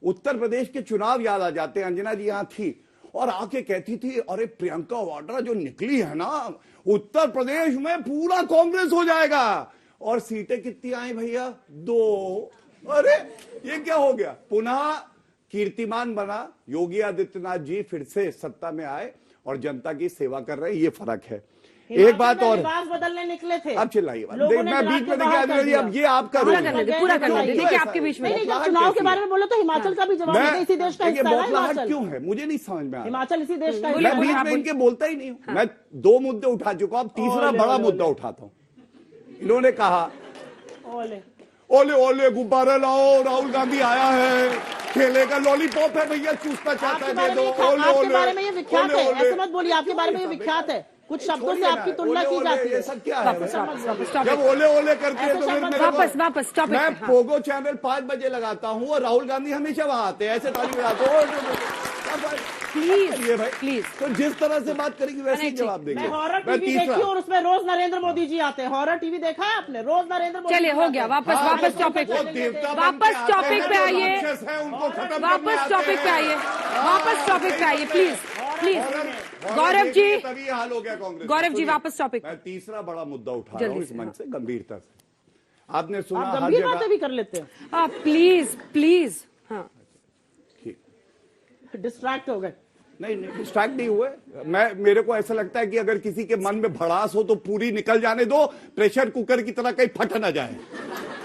उत्तर प्रदेश के चुनाव याद आ जाते हैं, अंजना जी यहां थी और आके कहती थी अरे प्रियंका वाड्रा जो निकली है ना, उत्तर प्रदेश में पूरा कांग्रेस हो जाएगा। और सीटें कितनी आई भैया? 2। अरे ये क्या हो गया? पुनः कीर्तिमान बना। योगी आदित्यनाथ जी फिर से सत्ता में आए और जनता की सेवा कर रहे हैं, ये फर्क है। एक बात और, बदलने निकले थे। अब चिल्लाइए, मैं बीच में देखिए, अब ये आपका पूरा करने देखिए आपके बीच में चुनाव के बारे में बोलो तो हिमाचल का भी जवाब है, इसी देश का हिस्सा है हिमाचल। क्यों है मुझे नहीं समझ में आ रहा। हिमाचल इसी देश का है। मैं बीच में इनके बोलता ही नहीं हूँ। मैं 2 मुद्दे उठा चुका हूं, अब तीसरा बड़ा मुद्दा उठाता हूँ। इन्होंने कहा ओले ओले गुब्बारे लाओ, राहुल गांधी आया है, खेलेगा, लॉलीपॉप है भैया, चूसना चाहता है दे दो। आपके बारे में ये विख्यात है, ऐसे मत बोलिए, आपके बारे में ये विख्यात है। कुछ शब्दों से आपकी तुलना की जाती है। ये सब क्या है? वापस जब ओले ओले करते हैं तो फिर मेरे को- वापस टॉपिक मैं पोगो चैनल 5 बजे लगाता हूँ और राहुल गांधी हमेशा वहां आते हैं, ऐसे ताली बजाते हैं। प्लीज तो जिस तरह से बात करेंगी वैसे ही जवाब देंगे। मैं हॉरर टीवी देखी और उसमें रोज नरेंद्र मोदी जी आते हैं। हॉरर टीवी देखा है आपने? रोज नरेंद्र मोदी। चलिए हो गया, वापस टॉपिक पे, वापस टॉपिक पे आइए, वापस टॉपिक पे आइए, वापस टॉपिक पे आइए प्लीज। गौरव जी, तभी हाल हो गया कांग्रेस। गौरव जी वापस टॉपिक। मैं तीसरा बड़ा मुद्दा उठा रहा हूँ इस मंच से गंभीरता से। आपने सुना आप हर गंभीर जगह बातें भी कर लेते हैं। प्लीज हाँ, डिस्ट्रैक्ट हो गए। नहीं डिस्ट्रैक्ट नहीं हुए। मेरे को ऐसा लगता है कि अगर किसी के मन में भड़ास हो तो पूरी निकल जाने दो, प्रेशर कुकर की तरह कहीं फट ना जाए।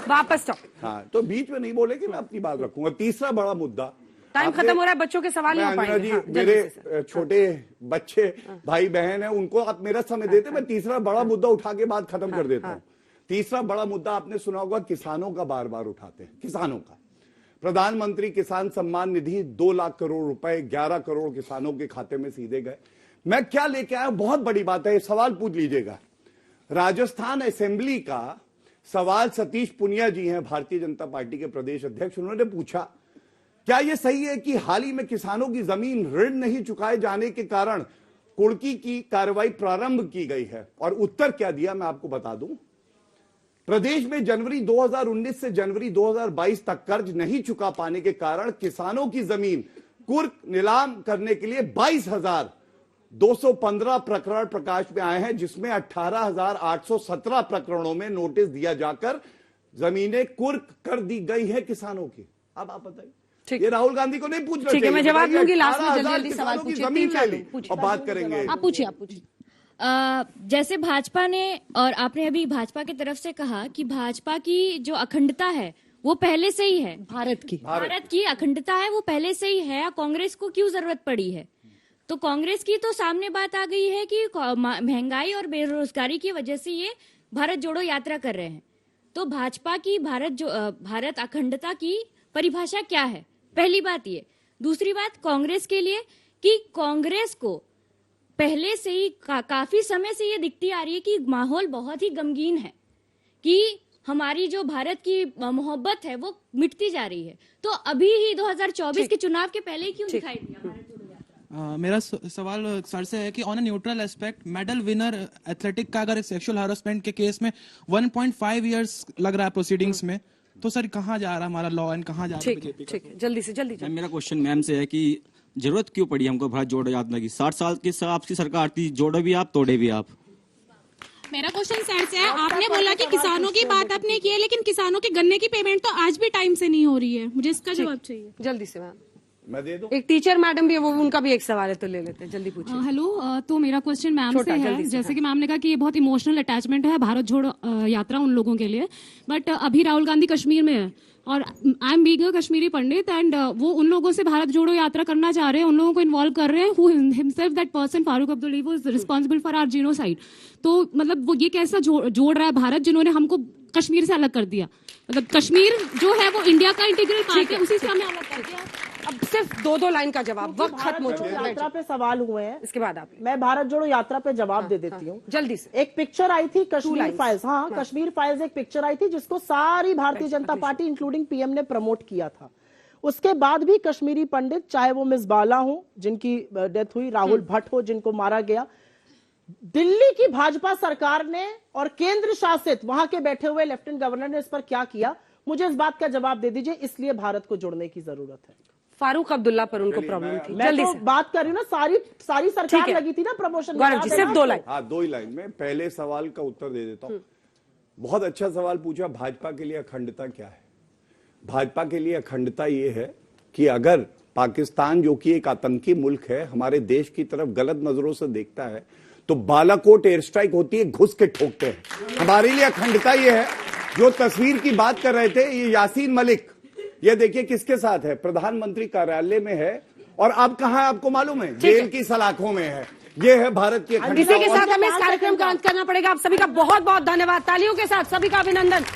वापस टॉपिक। हाँ, तो बीच में नहीं बोलेगी, मैं अपनी बात रखूंगा। तीसरा बड़ा मुद्दा, टाइम खत्म हो रहा है, बच्चों के सवाल नहीं हो अंजना पाएंगे। जी, हाँ, मेरे छोटे बच्चे भाई बहन है, उनको आप मेरा समय देते, मैं तीसरा बड़ा मुद्दा उठा के बात खत्म कर देता हूँ। तीसरा बड़ा मुद्दा आपने सुना होगा, किसानों का बार बार उठाते हैं। किसानों का प्रधानमंत्री किसान सम्मान निधि 2 लाख करोड़ रुपए 11 करोड़ किसानों के खाते में सीधे गए। मैं क्या लेके आया, बहुत बड़ी बात है, ये सवाल पूछ लीजिएगा। राजस्थान असेंबली का सवाल सतीश पुनिया जी हैं, भारतीय जनता पार्टी के प्रदेश अध्यक्ष। उन्होंने पूछा, क्या यह सही है कि हाल ही में किसानों की जमीन ऋण नहीं चुकाए जाने के कारण कुर्की की कार्रवाई प्रारंभ की गई है? और उत्तर क्या दिया मैं आपको बता दूं। प्रदेश में जनवरी 2019 से जनवरी 2022 तक कर्ज नहीं चुका पाने के कारण किसानों की जमीन कुर्क नीलाम करने के लिए 22,215 प्रकरण प्रकाश में आए हैं, जिसमें 18,817 प्रकरणों में नोटिस दिया जाकर जमीनें कुर्क कर दी गई है किसानों की। अब आप बताइए, ये राहुल गांधी को नहीं पूछना ठीक है, मैं जवाब दूंगी लास्ट में। 18,000 जल्दी सवाल किसानों की पूछिए, जमीन 3-4 ले ली और बात करेंगे। आप पूछिए। जैसे भाजपा ने, और आपने अभी भाजपा की तरफ से कहा कि भाजपा की जो अखंडता है वो पहले से ही है, भारत की अखंडता है वो पहले से ही है, कांग्रेस को क्यों जरूरत पड़ी है? तो कांग्रेस की तो सामने बात आ गई है कि महंगाई और बेरोजगारी की वजह से ये भारत जोड़ो यात्रा कर रहे हैं। तो भाजपा की भारत अखंडता की परिभाषा क्या है? पहली बात ये। दूसरी बात कांग्रेस के लिए कि कांग्रेस को पहले से ही काफी समय से ये दिखती आ रही है कि माहौल बहुत ही गमगीन है, कि हमारी जो भारत की मोहब्बत है वो मिटती जा रही है। तो अभी ही 2024 के चुनाव के पहले ही क्यों दिखाई दिया? मेरा सवाल सर से है कि on a neutral aspect, medal winner athletic का अगर सेक्सुअल हैरेसमेंट के केस में 1.5 इयर्स लग रहा है प्रोसीडिंग्स में, तो सर कहाँ जा रहा है हमारा लॉ एंड कहाँ जा रहा है? ठीक है, जल्दी। मेरा क्वेश्चन मैम से है कि जरूरत क्यों पड़ी हमको भारत जोड़ो यात्रा की? 60 साल की आपकी सरकार थी, जोड़ो भी आप तोड़े भी आप। मेरा क्वेश्चन सर से है, आपने बोला कि किसानों की बात आपने की है, लेकिन किसानों के गन्ने की पेमेंट तो आज भी टाइम से नहीं हो रही है। मुझे इसका जवाब चाहिए जल्दी से। मैम मैं दे दूं? एक टीचर मैडम भी है, वो उनका भी एक सवाल है, तो ले लेते हैं, जल्दी पूछिए। हेलो, तो मेरा क्वेश्चन मैम से है, जैसे कि मैम ने कहा कि ये बहुत इमोशनल अटैचमेंट है भारत जोड़ो यात्रा उन लोगों के लिए, बट अभी राहुल गांधी कश्मीर में है और I am being a Kashmiri Pandit, and वो उन लोगों से भारत जोड़ो यात्रा करना चाह रहे हैं, उन लोगों को इन्वॉल्व कर रहे हैं, who himself that person Farooq Abdullah was responsible for our genocide. तो मतलब वो ये कैसा जोड़ रहा है भारत, जिन्होंने हमको कश्मीर से अलग कर दिया? मतलब कश्मीर जो है वो इंडिया का इंटीग्रल पार्ट है, उसी से हमें अलग कर दिया। अब सिर्फ 2 लाइन का जवाब, वक्त खत्म हो चुका है। यात्रा पे सवाल हुए हैं, इसके बाद आप। मैं भारत जोड़ो यात्रा पे जवाब दे देती हूँ जल्दी से। एक पिक्चर आई थी कश्मीर फाइल्स। हाँ, कश्मीर फाइल्स एक पिक्चर आई थी जिसको सारी Bharatiya Janata party including PM ने प्रमोट किया था। उसके बाद भी कश्मीरी पंडित, चाहे वो मिस बाला हो जिनकी डेथ हुई, राहुल भट्ट हो जिनको मारा गया, दिल्ली की भाजपा सरकार ने और केंद्र शासित वहां के बैठे हुए लेफ्टिनेंट गवर्नर ने इस पर क्या किया, मुझे इस बात का जवाब दे दीजिए। इसलिए भारत को जोड़ने की जरूरत है। फारूक अब्दुल्ला पर उनको प्रॉब्लम थी। मैं तो बात कर रही हूँ ना, सारी सरकार लगी थी ना प्रमोशन। गौरव जी सिर्फ 2 लाइन। हाँ, 2 ही लाइन में पहले सवाल का उत्तर दे देता हूँ। बहुत अच्छा सवाल पूछा, भाजपा के लिए अखंडता क्या है? भाजपा के लिए अखंडता ये है कि अगर पाकिस्तान, जो कि एक आतंकी मुल्क है, हमारे देश की तरफ गलत नजरों से देखता है, तो बालाकोट एयर स्ट्राइक होती है, घुस के ठोकते हैं। हमारे लिए अखंडता ये है। जो तस्वीर की बात कर रहे थे, ये यासीन मलिक, ये देखिए किसके साथ है, प्रधानमंत्री कार्यालय में है, और अब कहां है आपको मालूम है? जेल की सलाखों में है। ये है भारत की अखंडता। इसी के साथ हमें इस कार्यक्रम का अंत करना पड़ेगा। आप सभी का बहुत बहुत धन्यवाद, तालियों के साथ सभी का अभिनंदन।